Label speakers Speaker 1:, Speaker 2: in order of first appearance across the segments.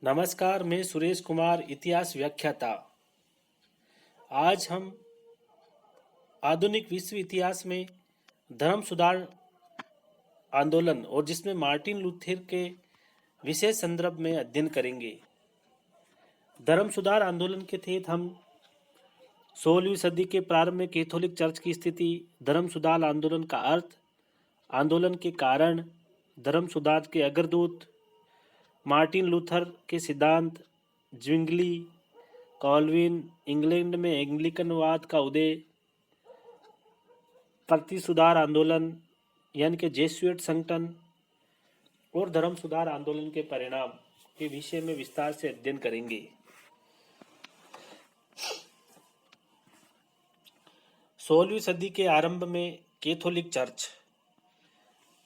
Speaker 1: नमस्कार, मैं सुरेश कुमार, इतिहास व्याख्याता। आज हम आधुनिक विश्व इतिहास में धर्म सुधार आंदोलन और जिसमें मार्टिन लूथर के विशेष संदर्भ में अध्ययन करेंगे। धर्म सुधार आंदोलन के तहत हम 16वीं सदी के प्रारंभ में कैथोलिक चर्च की स्थिति, धर्म सुधार आंदोलन का अर्थ, आंदोलन के कारण, धर्म सुधार के अग्रदूत, मार्टिन लूथर के सिद्धांत, ज्विंगली, कॉल्विन, इंग्लैंड में एंग्लिकनवाद का उदय, प्रति सुधार आंदोलन यानी कि जेसुइट संगठन और धर्म सुधार आंदोलन के परिणाम के विषय में विस्तार से अध्ययन करेंगे। 16वीं सदी के आरंभ में कैथोलिक चर्च,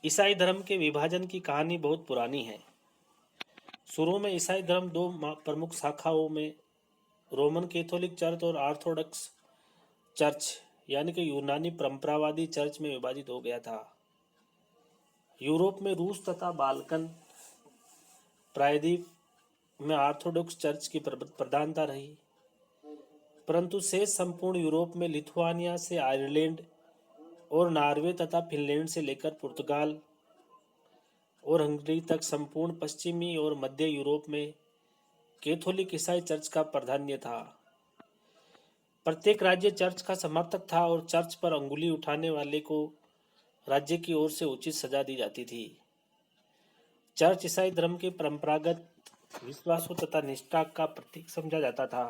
Speaker 1: ईसाई धर्म के विभाजन की कहानी बहुत पुरानी है। शुरू में ईसाई धर्म दो प्रमुख शाखाओं में रोमन कैथोलिक चर्च और ऑर्थोडॉक्स चर्च यानी कि यूनानी परंपरावादी चर्च में विभाजित हो गया था। यूरोप में रूस तथा बाल्कन प्रायद्वीप में ऑर्थोडॉक्स चर्च की प्रधानता रही, परंतु शेष संपूर्ण यूरोप में लिथुआनिया से आयरलैंड और नॉर्वे तथा फिनलैंड से लेकर पुर्तगाल और हंगरी तक संपूर्ण पश्चिमी और मध्य यूरोप में कैथोलिक ईसाई चर्च का प्राधान्य था। प्रत्येक राज्य चर्च का समर्थक था और चर्च पर अंगुली उठाने वाले को राज्य की ओर से उचित सजा दी जाती थी। चर्च ईसाई धर्म के परंपरागत विश्वासों तथा निष्ठा का प्रतीक समझा जाता था।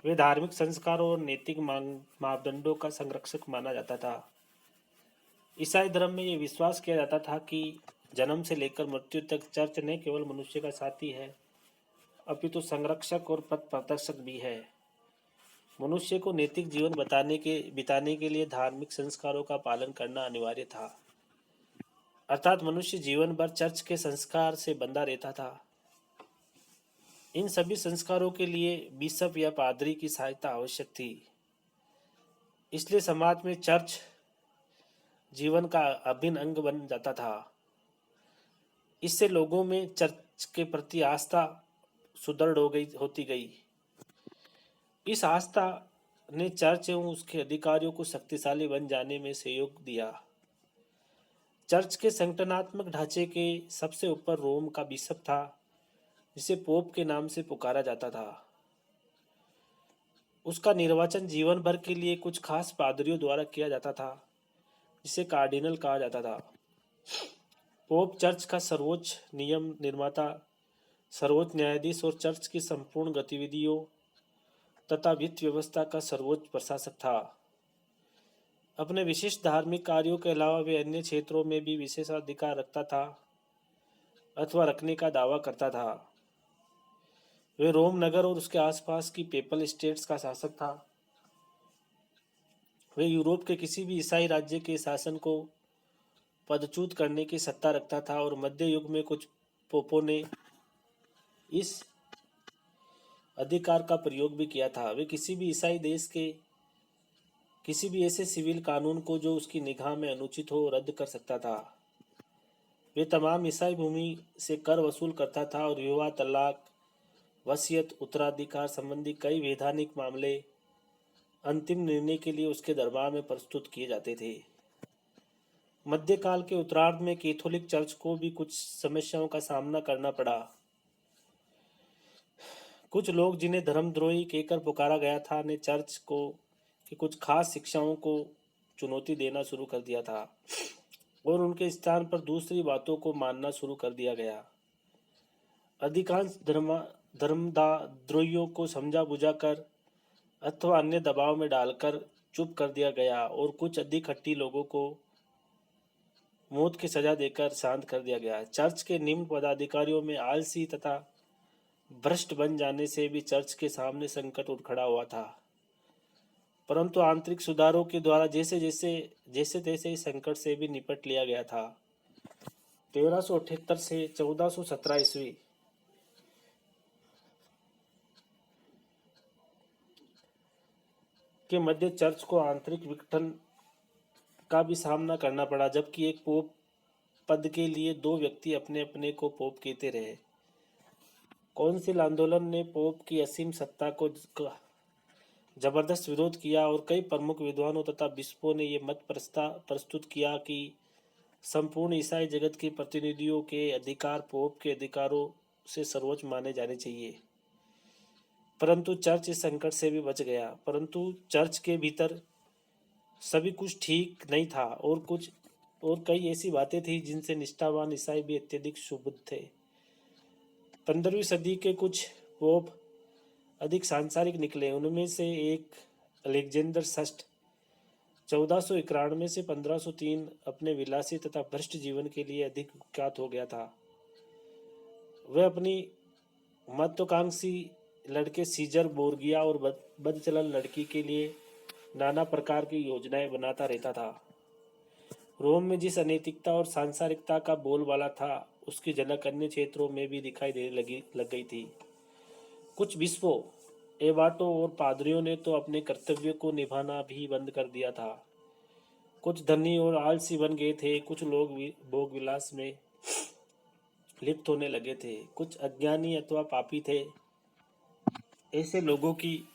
Speaker 1: वे धार्मिक संस्कारों और नैतिक मापदंडों का संरक्षक माना जाता था। ईसाई धर्म में यह विश्वास किया जाता था कि जन्म से लेकर मृत्यु तक चर्च न केवल मनुष्य का साथी है, अपितु संरक्षक और पथ प्रदर्शक भी है। मनुष्य को नैतिक जीवन बिताने के लिए धार्मिक संस्कारों का पालन करना अनिवार्य था, अर्थात मनुष्य जीवन भर चर्च के संस्कार से बंधा रहता था। इन सभी संस्कारों के लिए बिशप या पादरी की सहायता आवश्यक थी। इसलिए समाज में चर्च जीवन का अभिन्न अंग बन जाता था। इससे लोगों में चर्च के प्रति आस्था सुदृढ़ होती गई। इस आस्था ने चर्च एवं उसके अधिकारियों को शक्तिशाली बन जाने में सहयोग दिया। चर्च के संगठनात्मक ढांचे के सबसे ऊपर रोम का बिशप था, जिसे पोप के नाम से पुकारा जाता था। उसका निर्वाचन जीवन भर के लिए कुछ खास पादरियों द्वारा किया जाता था, जिसे कार्डिनल कहा जाता था। पोप चर्च का सर्वोच्च नियम निर्माता, सर्वोच्च न्यायाधीश और चर्च की संपूर्ण गतिविधियों तथा वित्त व्यवस्था का सर्वोच्च प्रशासक था। अपने विशिष्ट धार्मिक कार्यों के अलावा वे अन्य क्षेत्रों में भी विशेषाधिकार रखता था अथवा रखने का दावा करता था। वे रोम नगर और उसके आसपास की पेपल स्टेट्स का शासक था। वे यूरोप के किसी भी ईसाई राज्य के शासन को पदच्युत करने की सत्ता रखता था और मध्य युग में कुछ पोपों ने इस अधिकार का प्रयोग भी किया था। वे किसी भी ईसाई देश के किसी भी ऐसे सिविल कानून को जो उसकी निगाह में अनुचित हो रद्द कर सकता था। वे तमाम ईसाई भूमि से कर वसूल करता था और विवाह, तलाक, वसीयत, उत्तराधिकार संबंधी कई वैधानिक मामले अंतिम निर्णय के लिए उसके दरबार में प्रस्तुत किए जाते थे। मध्यकाल के उत्तरार्ध में कैथोलिक चर्च को भी कुछ समस्याओं का सामना करना पड़ा। कुछ लोग जिन्हें धर्मद्रोही कहकर पुकारा गया था ने चर्च को की कुछ खास शिक्षाओं को चुनौती देना शुरू कर दिया था और उनके स्थान पर दूसरी बातों को मानना शुरू कर दिया गया। अधिकांश धर्मद्रोहियों को समझा बुझाकर अथवा अन्य दबाव में डालकर चुप कर दिया गया और कुछ अधिक हट्टी लोगों को मौत की सजा देकर शांत कर दिया गया। चर्च के निम्न पदाधिकारियों में आलसी तथा भ्रष्ट बन जाने से भी चर्च के सामने संकट उठ खड़ा हुआ था, परंतु आंतरिक सुधारों के द्वारा जैसे तैसे इस संकट से भी निपट लिया गया था। 1378 से 1417 ईस्वी के मध्य चर्च को आंतरिक विघटन का भी सामना करना पड़ा, जबकि एक पोप पद के लिए दो व्यक्ति अपने अपने को पोप कहते रहे। कौंसिल आंदोलन ने पोप की असीम सत्ता को जबरदस्त विरोध किया और कई प्रमुख विद्वानों तथा बिशपों ने यह मत प्रस्तुत किया कि संपूर्ण ईसाई जगत के प्रतिनिधियों के अधिकार पोप के अधिकारों से सर्वोच्च माने जाने चाहिए। परंतु चर्च इस संकट से भी बच गया। परंतु चर्च के भीतर सभी कुछ ठीक नहीं था और कई ऐसी बातें थी जिनसे निष्ठावान ईसाई भी अत्यधिक क्षुब्ध थे। 15वीं सदी के कुछ पोप अधिक सांसारिक निकले। उनमें से एक अलेक्जेंडर षष्ठ 1491 से 1503 अपने विलासी तथा भ्रष्ट जीवन के लिए अधिक कुख्यात हो गया था। वह अपनी महत्वाकांक्षी लड़के सीजर बोर्गिया और बदचलन लड़की के लिए नाना प्रकार की योजनाएं बनाता रहता था। रोम में जिस अनैतिकता और सांसारिकता का बोलबाला था उसकी झलक अन्य क्षेत्रों में भी दिखाई देने लग गई थी। कुछ बिशपों, एबाटों और पादरियों ने तो अपने कर्तव्य को निभाना भी बंद कर दिया था। कुछ धनी और आलसी बन गए थे। कुछ लोग भोग विलास में लिप्त होने लगे थे। कुछ अज्ञानी अथवा पापी थे। ऐसे लोगों की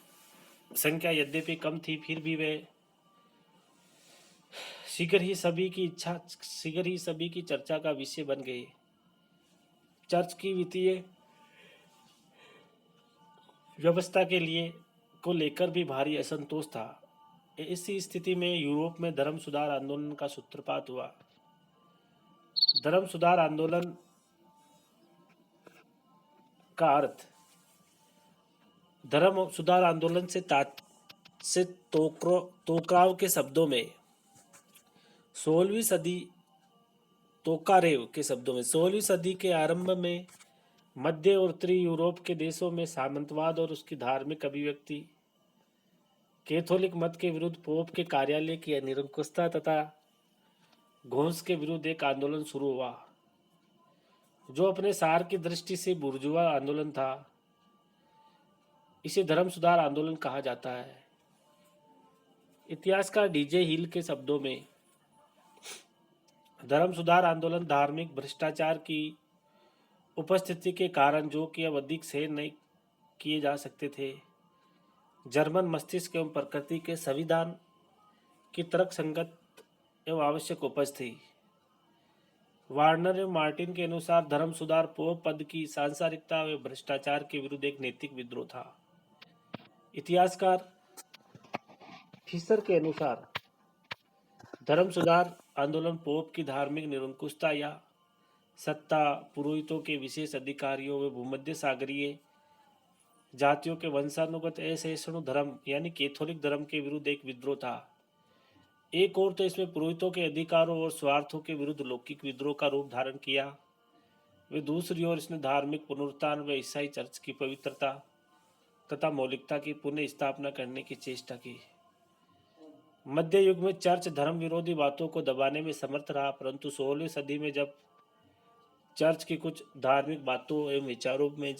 Speaker 1: संख्या यद्यपि कम थी, फिर भी वे शीघ्र ही सभी की चर्चा का विषय बन गए। चर्च की वित्तीय व्यवस्था को लेकर भी भारी असंतोष था। इसी स्थिति में यूरोप में धर्म सुधार आंदोलन का सूत्रपात हुआ। धर्म सुधार आंदोलन का अर्थ धर्म सुधार आंदोलन से तोकराव के शब्दों में 16वीं सदी तोकारेव के शब्दों में 16वीं सदी के आरंभ में मध्य और उत्तरी यूरोप के देशों में सामंतवाद और उसकी धार्मिक अभिव्यक्ति, कैथोलिक मत के विरुद्ध पोप के कार्यालय की निरंकुशता तथा घोंस के विरुद्ध एक आंदोलन शुरू हुआ जो अपने सार की दृष्टि से बुर्जुआ आंदोलन था। इसे धर्म सुधार आंदोलन कहा जाता है। इतिहासकार डीजे हिल के शब्दों में धर्म सुधार आंदोलन धार्मिक भ्रष्टाचार की उपस्थिति के कारण, जो कि अब अधिक सहन नहीं किए जा सकते थे, जर्मन मस्तिष्क एवं प्रकृति के संविधान की तर्क संगत एवं आवश्यक उपज थी। वार्नर एवं मार्टिन के अनुसार धर्म सुधार पोप पद की सांसारिकता व भ्रष्टाचार के विरुद्ध एक नैतिक विद्रोह था। इतिहासकार फिशर के अनुसार धर्म सुधार आंदोलन पोप की धार्मिक निरंकुशता या सत्ता, पुरोहितों के विशेष अधिकारियों व भूमध्य सागरीय जातियों के वंशानुगत असहिष्णु धर्म यानी कैथोलिक धर्म के विरुद्ध एक विद्रोह था। एक और तो इसमें पुरोहितों के अधिकारों और स्वार्थों के विरुद्ध लौकिक विद्रोह का रूप धारण किया। वे दूसरी ओर इसने धार्मिक पुनरुत्थान व ईसाई चर्च की पवित्रता तथा मौलिकता की पुनः स्थापना करने की चेष्टा की। मध्य युग में चर्च धर्म विरोधी बातों को दबाने में समर्थ रहा, परंतु 16वीं सदी में जब चर्च की कुछ धार्मिक बातों एवं विचारों में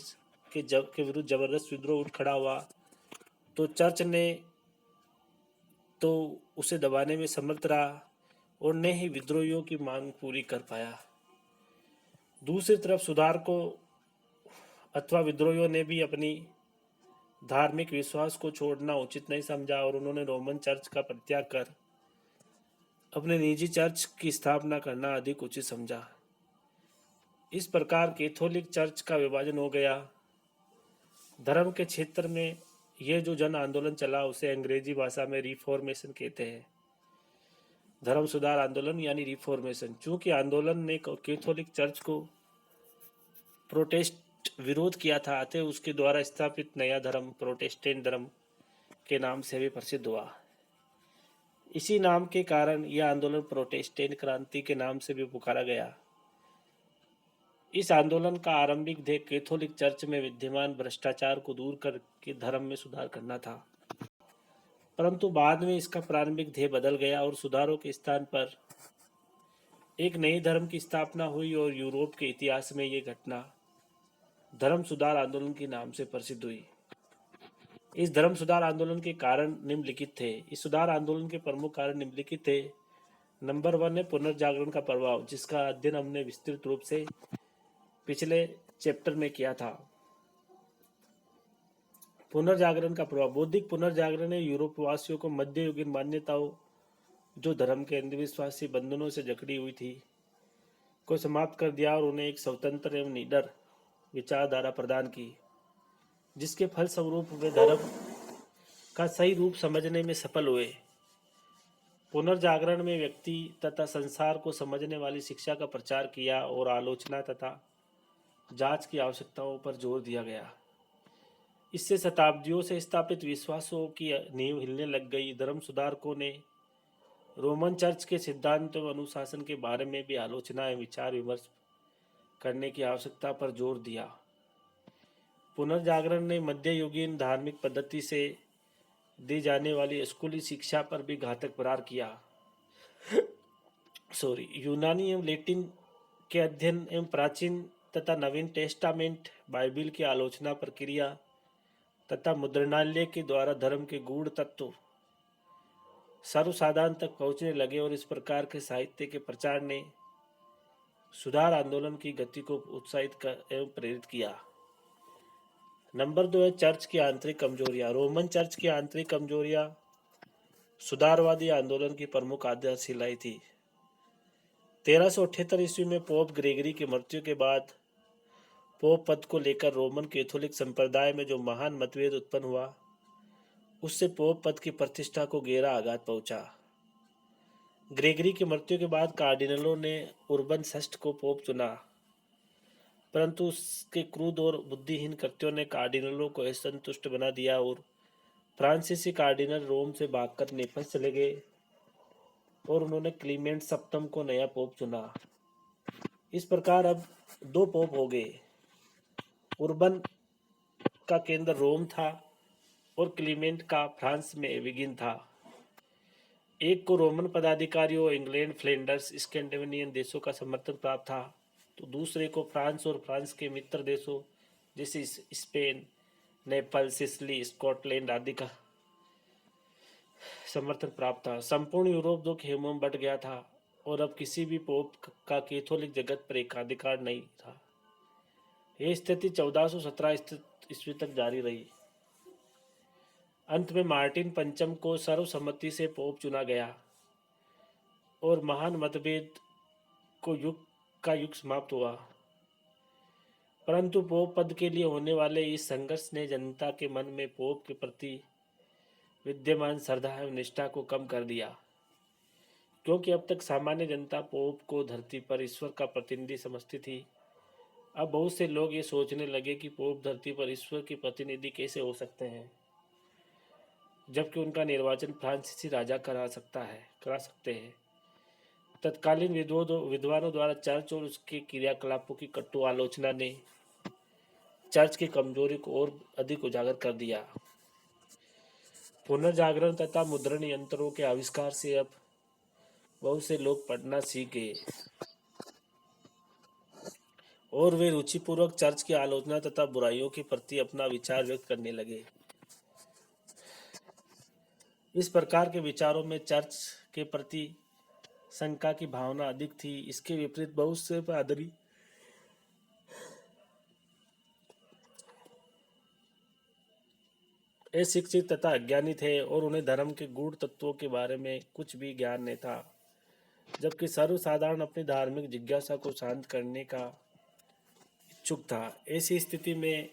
Speaker 1: के विरुद्ध जबरदस्त विद्रोह उठ खड़ा हुआ तो चर्च ने तो उसे दबाने में समर्थ रहा और न ही विद्रोहियों की मांग पूरी कर पाया। दूसरी तरफ सुधारकों अथवा विद्रोहियों ने भी अपनी धार्मिक विश्वास को छोड़ना उचित नहीं समझा और उन्होंने रोमन चर्च का परित्याग कर अपने निजी चर्च की स्थापना करना अधिक उचित समझा। इस प्रकार कैथोलिक चर्च का विभाजन हो गया। धर्म के क्षेत्र में यह जो जन आंदोलन चला उसे अंग्रेजी भाषा में रिफॉर्मेशन कहते हैं। धर्म सुधार आंदोलन यानी रिफॉर्मेशन। चूंकि आंदोलन ने कैथोलिक चर्च को प्रोटेस्ट विरोध किया था, अतः उसके द्वारा स्थापित नया धर्म प्रोटेस्टेंट धर्म के नाम से भी प्रसिद्ध हुआ। इसी नाम के कारण यह आंदोलन प्रोटेस्टेंट क्रांति के नाम से भी पुकारा गया। इस आंदोलन का आरंभिक ध्येय कैथोलिक चर्च में विद्यमान भ्रष्टाचार को दूर करके धर्म में सुधार करना था, परंतु बाद में इसका प्रारंभिक ध्येय बदल गया और सुधारों के स्थान पर एक नए धर्म की स्थापना हुई और यूरोप के इतिहास में ये घटना धर्म सुधार आंदोलन के नाम से प्रसिद्ध हुई। इस धर्म सुधार आंदोलन के कारण निम्नलिखित थे। इस सुधार आंदोलन के प्रमुख कारण निम्नलिखित थे। नंबर 1 है पुनर्जागरण का प्रभाव, जिसका अध्ययन हमने विस्तृत रूप से पिछले चैप्टर में किया था। पुनर्जागरण का प्रभाव। बौद्धिक पुनर्जागरण ने यूरोपवासियों को मध्ययुगीन मान्यताओं, जो धर्म के अंधविश्वासी बंधनों से जकड़ी हुई थी, को समाप्त कर दिया और उन्हें एक स्वतंत्र एवं निडर विचारधारा प्रदान की, जिसके फलस्वरूप वे धर्म का सही रूप समझने में सफल हुए। पुनर्जागरण में व्यक्ति तथा संसार को समझने वाली शिक्षा का प्रचार किया और आलोचना तथा जांच की आवश्यकताओं पर जोर दिया गया। इससे शताब्दियों से स्थापित विश्वासों की नींव हिलने लग गई। धर्म सुधारकों ने रोमन चर्च के सिद्धांतों एवं अनुशासन के बारे में भी आलोचना एवं विचार विमर्श करने की आवश्यकता पर जोर दिया। पुनर्जागरण ने मध्ययुगीन धार्मिक पद्धति से दी जाने वाली स्कूली शिक्षा पर भी घातक प्रहार किया। यूनानी एवं लैटिन के अध्ययन एवं प्राचीन तथा नवीन टेस्टामेंट बाइबिल की आलोचना प्रक्रिया तथा मुद्रणालय के द्वारा धर्म के गूढ़ तत्व सर्वसाधारण तक पहुंचने लगे और इस प्रकार के साहित्य के प्रचार ने सुधार आंदोलन की गति को उत्साहित एवं प्रेरित किया। नंबर 2 है चर्च की आंतरिक कमजोरियां। रोमन चर्च की आंतरिक कमजोरियां सुधारवादी आंदोलन की प्रमुख आधारशिलाएं थी। 1378 ईस्वी में पोप ग्रेगरी की मृत्यु के बाद पोप पद को लेकर रोमन कैथोलिक संप्रदाय में जो महान मतभेद उत्पन्न हुआ, उससे पोप पद की प्रतिष्ठा को गहरा आघात पहुंचा। ग्रेगरी की मृत्यु के बाद कार्डिनलों ने उर्बन षष्ठ को पोप चुना, परंतु उसके क्रूर और बुद्धिहीन कृत्यों ने कार्डिनलों को असंतुष्ट बना दिया और फ्रांसीसी कार्डिनल रोम से भागकर नेपल्स चले गए और उन्होंने क्लीमेंट सप्तम को नया पोप चुना। इस प्रकार अब 2 पोप हो गए। उर्बन का केंद्र रोम था और क्लीमेंट का फ्रांस में एविगिन था। एक को रोमन पदाधिकारियों, इंग्लैंड, फ्लैंडर्स, स्कैंडिनेवियन देशों का समर्थन प्राप्त था, तो दूसरे को फ्रांस और फ्रांस के मित्र देशों जैसे स्पेन, नेपाल, सिसिली, स्कॉटलैंड आदि का समर्थन प्राप्त था। संपूर्ण यूरोप दो खेमों में बट गया था और अब किसी भी पोप का कैथोलिक जगत पर एकाधिकार नहीं था। यह स्थिति 1417 ईस्वी तक जारी रही। अंत में मार्टिन पंचम को सर्वसम्मति से पोप चुना गया और महान मतभेद को युग समाप्त हुआ। परंतु पोप पद के लिए होने वाले इस संघर्ष ने जनता के मन में पोप के प्रति विद्यमान श्रद्धा एवं निष्ठा को कम कर दिया, क्योंकि अब तक सामान्य जनता पोप को धरती पर ईश्वर का प्रतिनिधि समझती थी। अब बहुत से लोग ये सोचने लगे कि पोप धरती पर ईश्वर के प्रतिनिधि कैसे हो सकते हैं, जबकि उनका निर्वाचन फ्रांसीसी राजा करा सकते हैं। तत्कालीन विद्वानों द्वारा चर्च और उसके क्रियाकलापों की कटु आलोचना ने चर्च की कमजोरी को और अधिक उजागर कर दिया। पुनर्जागरण तथा मुद्रण यंत्रों के आविष्कार से अब बहुत से लोग पढ़ना सीख गए और वे रुचिपूर्वक चर्च की आलोचना तथा बुराइयों के प्रति अपना विचार व्यक्त करने लगे। इस प्रकार के विचारों में चर्च के प्रति शंका की भावना अधिक थी। इसके विपरीत बहुत से पादरी अशिक्षित तथा अज्ञानी थे और उन्हें धर्म के गूढ़ तत्वों के बारे में कुछ भी ज्ञान नहीं था, जबकि सर्वसाधारण अपनी धार्मिक जिज्ञासा को शांत करने का इच्छुक था। ऐसी स्थिति में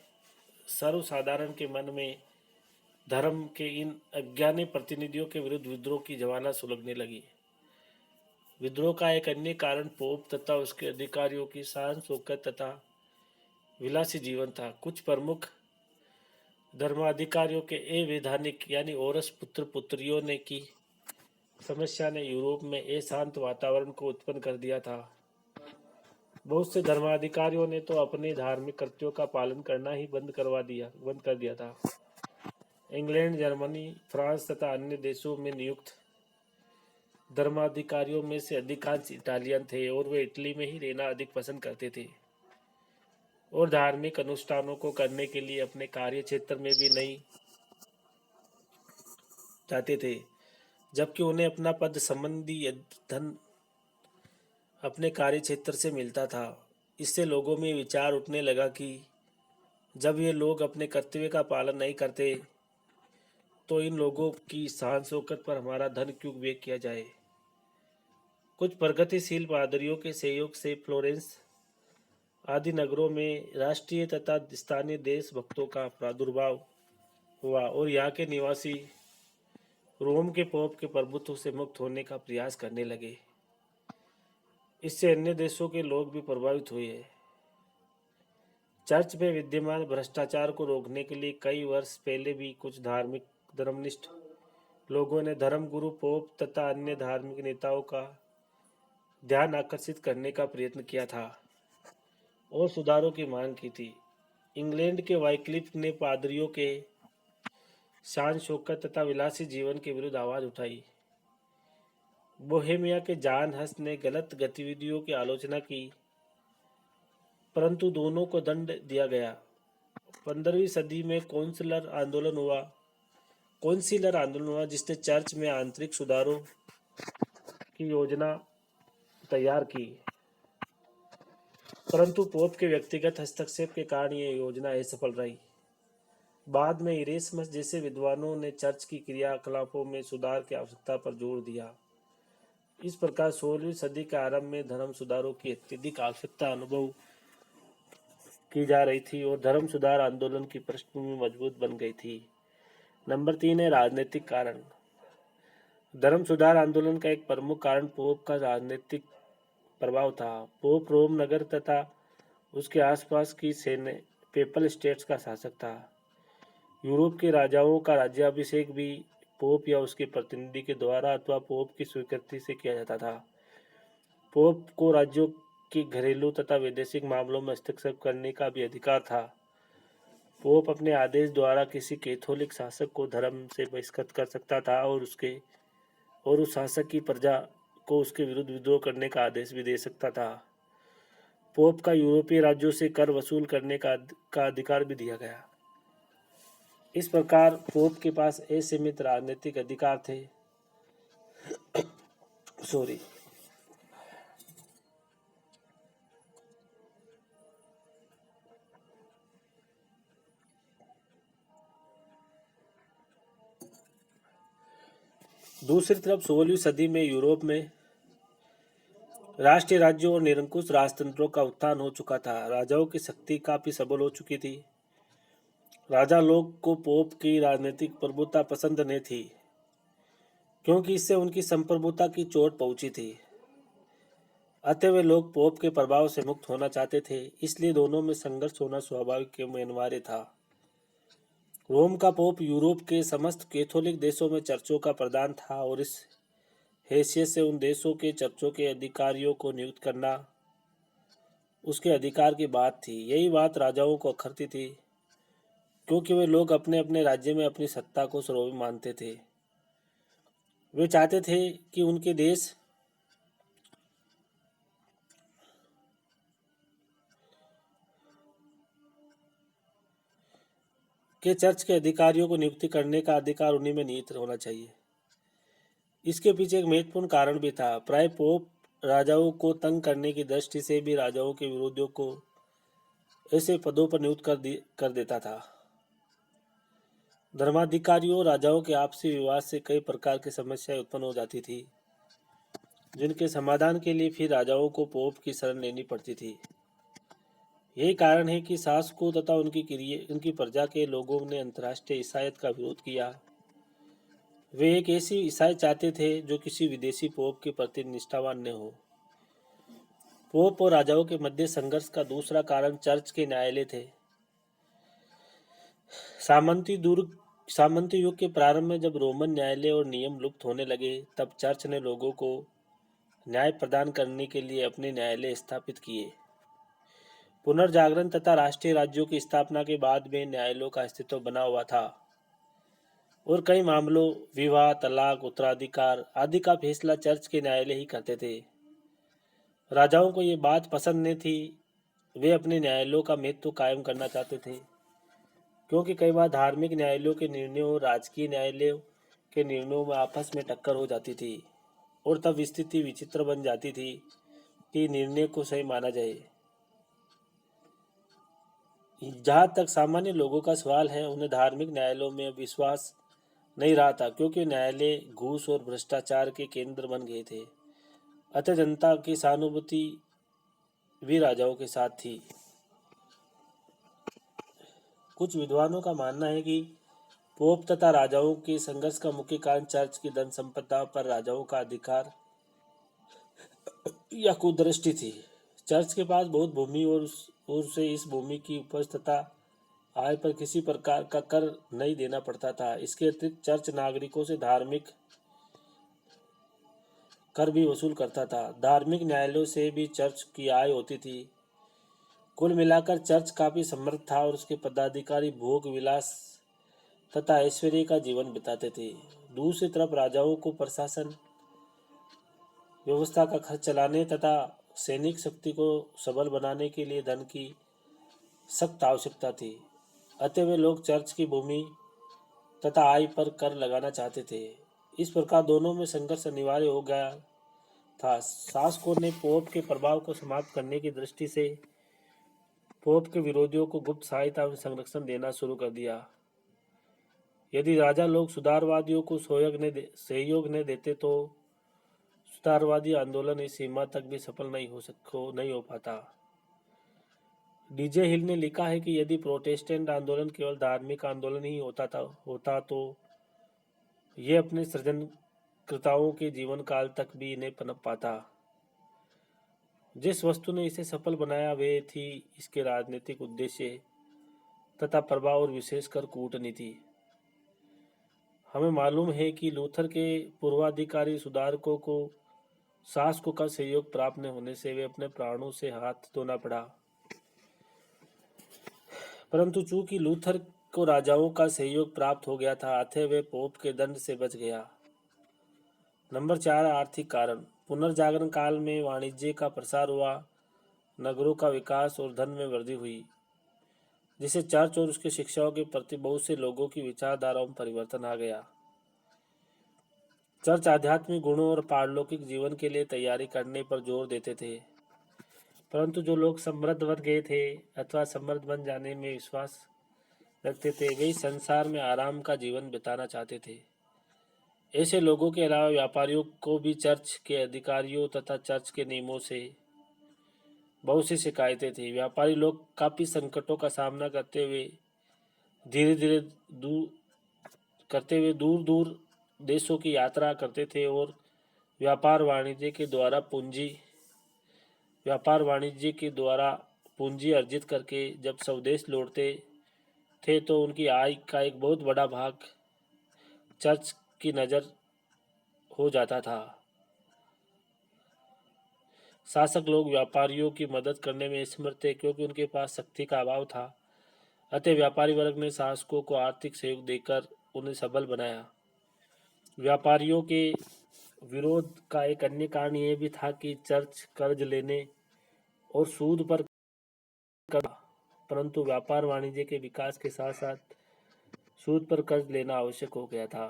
Speaker 1: सर्वसाधारण के मन में धर्म के इन अज्ञानी प्रतिनिधियों के विरुद्ध विद्रोह की ज्वाला सुलगने लगी। विद्रोह का एक अन्य कारण पोप तथा उसके अधिकारियों की शान शौकत तथा विलासी जीवन था। कुछ प्रमुख धर्माधिकारियों के अवैधानिक यानी औरस पुत्र पुत्रियों ने की समस्या ने यूरोप में अशांत वातावरण को उत्पन्न कर दिया था। बहुत से धर्माधिकारियों ने तो अपने धार्मिक कृत्यों का पालन करना ही बंद कर दिया था। इंग्लैंड, जर्मनी, फ्रांस तथा अन्य देशों में नियुक्त धर्माधिकारियों में से अधिकांश इटालियन थे और वे इटली में ही रहना अधिक पसंद करते थे और धार्मिक अनुष्ठानों को करने के लिए अपने कार्य क्षेत्र में भी नहीं जाते थे, जबकि उन्हें अपना पद संबंधी धन अपने कार्य क्षेत्र से मिलता था। इससे लोगों में विचार उठने लगा कि जब ये लोग अपने कर्तव्य का पालन नहीं करते तो इन लोगों की शान शौकत पर हमारा धन क्यों व्यय किया जाए। कुछ प्रगतिशील पादरियों के सहयोग से फ्लोरेंस आदि नगरों में राष्ट्रीय तथा स्थानीय देशभक्तों का प्रादुर्भाव हुआ और यहाँ के निवासी रोम के पोप के प्रभुत्व से मुक्त होने का प्रयास करने लगे। इससे अन्य देशों के लोग भी प्रभावित हुए। चर्च में विद्यमान भ्रष्टाचार को रोकने के लिए कई वर्ष पहले भी कुछ धार्मिक धर्मनिष्ठ लोगों ने धर्मगुरु पोप तथा अन्य धार्मिक नेताओं का ध्यान आकर्षित करने का प्रयत्न किया था और सुधारों की मांग की थी। इंग्लैंड के वाइक्लिफ ने पादरियों के शान शौकत तथा विलासी जीवन के विरुद्ध आवाज उठाई। बोहेमिया के जॉन हस ने गलत गतिविधियों की आलोचना की, परंतु दोनों को दंड दिया गया। 15वीं सदी में कौंसिलर आंदोलन हुआ जिसने चर्च में आंतरिक सुधारों की योजना तैयार की, परंतु पोप के व्यक्तिगत हस्तक्षेप के कारण यह योजना असफल रही। बाद में इरेस्मस जैसे विद्वानों ने चर्च की क्रियाकलापों में सुधार की आवश्यकता पर जोर दिया। इस प्रकार 16वीं सदी के आरंभ में धर्म सुधारों की अत्यधिक आवश्यकता अनुभव की जा रही थी और धर्म सुधार आंदोलन की पृष्ठभूमि मजबूत बन गई थी। नंबर 3 है राजनीतिक कारण। धर्म सुधार आंदोलन का एक प्रमुख कारण पोप का राजनीतिक प्रभाव था। पोप रोम नगर तथा उसके आसपास की पेपल स्टेट्स का शासक था। यूरोप के राजाओं का राज्याभिषेक भी पोप या उसके प्रतिनिधि के द्वारा अथवा पोप की स्वीकृति से किया जाता था। पोप को राज्यों के घरेलू तथा वैदेशिक मामलों में हस्तक्षेप करने का भी अधिकार था। पोप अपने आदेश द्वारा किसी कैथोलिक शासक को धर्म से बहिष्कृत कर सकता था और उस शासक की प्रजा को उसके विरुद्ध विद्रोह करने का आदेश भी दे सकता था। पोप का यूरोपीय राज्यों से कर वसूल करने का अधिकार भी दिया गया। इस प्रकार पोप के पास असीमित राजनीतिक अधिकार थे। दूसरी तरफ 16वीं सदी में यूरोप में राष्ट्रीय राज्यों और निरंकुश राजतंत्रों का उत्थान हो चुका था। राजाओं की शक्ति काफी सबल हो चुकी थी। राजा लोग को पोप की राजनीतिक प्रभुता पसंद नहीं थी, क्योंकि इससे उनकी संप्रभुता की चोट पहुंची थी। अतः वे लोग पोप के प्रभाव से मुक्त होना चाहते थे, इसलिए दोनों में संघर्ष होना स्वाभाविक एवं अनिवार्य था। रोम का पोप यूरोप के समस्त कैथोलिक देशों में चर्चों का प्रधान था और इस हैसियत से उन देशों के चर्चों के अधिकारियों को नियुक्त करना उसके अधिकार की बात थी। यही बात राजाओं को अखरती थी, क्योंकि वे लोग अपने अपने राज्य में अपनी सत्ता को सर्वोपरि मानते थे। वे चाहते थे कि उनके देश के चर्च के अधिकारियों को नियुक्ति करने का अधिकार उन्हीं में निहित होना चाहिए। इसके पीछे एक महत्वपूर्ण कारण भी था। प्राय पोप राजाओं को तंग करने की दृष्टि से भी राजाओं के विरोधियों को ऐसे पदों पर नियुक्त कर देता था। धर्माधिकारियों राजाओं के आपसी विवाद से कई प्रकार की समस्याएं उत्पन्न हो जाती थी, जिनके समाधान के लिए फिर राजाओं को पोप की शरण लेनी पड़ती थी। यही कारण है कि शासकों तथा उनकी प्रजा के लोगों ने अंतर्राष्ट्रीय ईसाईयत का विरोध किया। वे एक ऐसी ईसाई चाहते थे जो किसी विदेशी पोप के प्रति निष्ठावान न हो। पोप और राजाओं के मध्य संघर्ष का दूसरा कारण चर्च के न्यायालय थे। सामंती युग के प्रारंभ में जब रोमन न्यायालय और नियम लुप्त होने लगे, तब चर्च ने लोगों को न्याय प्रदान करने के लिए अपने न्यायालय स्थापित किए। पुनर्जागरण तथा राष्ट्रीय राज्यों की स्थापना के बाद में न्यायालयों का अस्तित्व बना हुआ था और कई मामलों विवाह, तलाक, उत्तराधिकार आदि का फैसला चर्च के न्यायालय ही करते थे। राजाओं को ये बात पसंद नहीं थी। वे अपने न्यायालयों का महत्व कायम करना चाहते थे, क्योंकि कई बार धार्मिक न्यायालयों के निर्णयों और राजकीय न्यायालयों के निर्णयों में आपस में टक्कर हो जाती थी और तब स्थिति विचित्र बन जाती थी कि निर्णय को सही माना जाए। जहाँ तक सामान्य लोगों का सवाल है, उन्हें धार्मिक न्यायालयों में अब विश्वास नहीं रहा था, क्योंकि न्यायालय घूस और भ्रष्टाचार के केंद्र बन गए थे। अतः जनता की सहानुभूति भी राजाओं के साथ थी। कुछ विद्वानों का मानना है कि पोप तथा राजाओं के संघर्ष का मुख्य कारण चर्च की धन संपदा पर राजाओं का अधिकार या कुदृष्टि थी। चर्च के पास बहुत भूमि और उसे इस भूमि की उपज तथा आय पर किसी प्रकार का कर नहीं देना पड़ता था। इसके अतिरिक्त चर्च नागरिकों से धार्मिक कर भी वसूल करता था। धार्मिक न्यायालयों से भी चर्च की आय होती थी। कुल मिलाकर चर्च काफी समृद्ध था और उसके पदाधिकारी भोग विलास तथा ऐश्वर्य का जीवन बिताते थे। दूसरी तरफ राजाओं को प्रशासन व्यवस्था का खर्च चलाने तथा सैनिक शक्ति को सबल बनाने के लिए धन की सख्त आवश्यकता थी। अतः वे लोग चर्च की भूमि तथा आय पर कर लगाना चाहते थे। इस प्रकार दोनों में संघर्ष अनिवार्य हो गया था। शासकों ने पोप के प्रभाव को समाप्त करने की दृष्टि से पोप के विरोधियों को गुप्त सहायता एवं संरक्षण देना शुरू कर दिया। यदि राजा लोग सुधारवादियों को सहयोग न देते तो सुधारवादी आंदोलन इस सीमा तक भी सफल नहीं हो पाता। डीजे हिल ने लिखा है कि यदि प्रोटेस्टेंट आंदोलन केवल धार्मिक आंदोलन ही होता तो ये अपने सृजनकर्ताओं के जीवन काल तक भी नहीं पनप पाता। जिस वस्तु ने इसे सफल बनाया वे थी इसके राजनीतिक उद्देश्य तथा प्रभाव और विशेषकर कूटनीति। हमें मालूम है कि लूथर के पूर्वाधिकारी सुधारकों को शासकों का सहयोग प्राप्त न होने से वे अपने प्राणों से हाथ धोना पड़ा, परंतु चूंकि लूथर को राजाओं का सहयोग प्राप्त हो गया था, अतः वे पोप के दंड से बच गया। नंबर 4, आर्थिक कारण। पुनर्जागरण काल में वाणिज्य का प्रसार हुआ, नगरों का विकास और धन में वृद्धि हुई, जिससे चर्च और उसकी शिक्षाओं के प्रति बहुत से लोगों की विचारधाराओं में परिवर्तन आ गया। चर्च आध्यात्मिक गुणों और पारलौकिक जीवन के लिए तैयारी करने पर जोर देते थे, परंतु जो लोग समृद्ध बन गए थे अथवा समृद्ध बन जाने में विश्वास रखते थे, वे इस संसार में आराम का जीवन बिताना चाहते थे। ऐसे लोगों के अलावा व्यापारियों को भी चर्च के अधिकारियों तथा चर्च के नियमों से बहुत सी शिकायतें थी। व्यापारी लोग काफी संकटों का सामना करते हुए दूर दूर देशों की यात्रा करते थे और व्यापार वाणिज्य के द्वारा पूंजी अर्जित करके जब स्वदेश लौटते थे तो उनकी आय का एक बहुत बड़ा भाग चर्च की नजर हो जाता था। शासक लोग व्यापारियों की मदद करने में असमर्थ थे क्योंकि उनके पास शक्ति का अभाव था। अतः व्यापारी वर्ग ने शासकों को आर्थिक सहयोग देकर उन्हें सबल बनाया। व्यापारियों के विरोध का एक अन्य कारण यह भी था कि चर्च कर्ज लेने और सूद पर कर, परंतु व्यापार वाणिज्य के विकास के साथ साथ सूद पर कर्ज लेना आवश्यक हो गया था।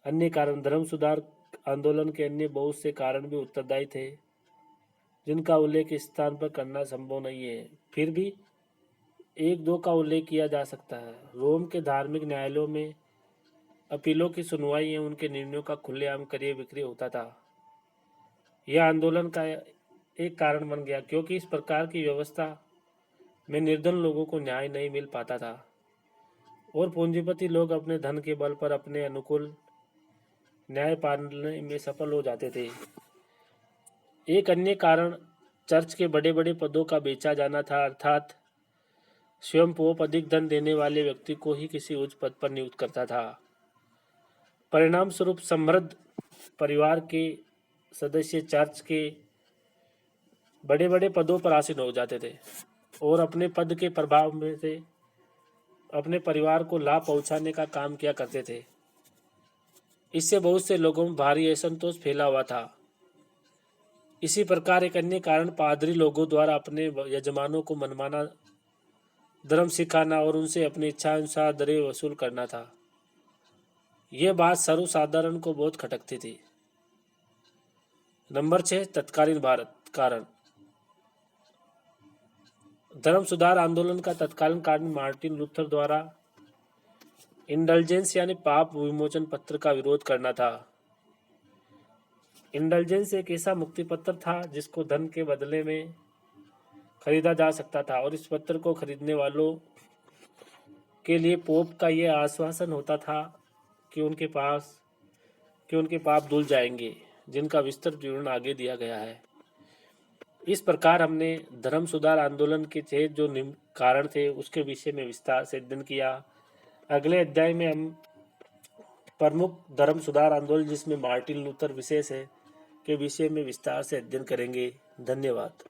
Speaker 1: अन्य कारण धर्म सुधार आंदोलन के अन्य बहुत से कारण भी उत्तरदायी थे, जिनका उल्लेख इस स्थान पर करना संभव नहीं है। फिर भी एक दो का उल्लेख किया जा सकता है। रोम के धार्मिक न्यायालयों में अपीलों की सुनवाई एवं उनके निर्णयों का खुलेआम क्रय विक्रय होता था। यह आंदोलन का एक कारण बन गया क्योंकि इस प्रकार की व्यवस्था में निर्धन लोगों को न्याय नहीं मिल पाता था और पूंजीपति लोग अपने धन के बल पर अपने अनुकूल न्याय पाने में सफल हो जाते थे। एक अन्य कारण चर्च के बड़े बड़े पदों का बेचा जाना था, अर्थात स्वयं पोप अधिक धन देने वाले व्यक्ति को ही किसी उच्च पद पर नियुक्त करता था। परिणाम स्वरूप समृद्ध परिवार के सदस्य चर्च के बड़े बड़े पदों पर आसीन हो जाते थे और अपने पद के प्रभाव में से अपने परिवार को लाभ पहुंचाने का काम किया करते थे। इससे बहुत से लोगों में भारी असंतोष फैला हुआ था। इसी प्रकार एक अन्य कारण पादरी लोगों द्वारा अपने यजमानों को मनमाना धर्म सिखाना और उनसे अपनी इच्छा अनुसार दरें वसूल करना था। यह बात सर्वसाधारण को बहुत खटकती थी। नंबर 6, तत्कालीन भारत कारण। धर्म सुधार आंदोलन का तत्कालीन कारण मार्टिन लूथर द्वारा इंडल्जेंस यानी पाप विमोचन पत्र का विरोध करना था। इंडल्जेंस एक ऐसा मुक्ति पत्र था जिसको धन के बदले में खरीदा जा सकता था और इस पत्र को खरीदने वालों के लिए पोप का यह आश्वासन होता था कि उनके पाप धुल जाएंगे, जिनका विस्तृत विवरण आगे दिया गया है। इस प्रकार हमने धर्म सुधार आंदोलन के तहत जो निम्न कारण थे उसके विषय में विस्तार से अध्ययन किया। अगले अध्याय में हम प्रमुख धर्म सुधार आंदोलन जिसमें मार्टिन लूथर विशेष है के विषय में विस्तार से अध्ययन करेंगे। धन्यवाद।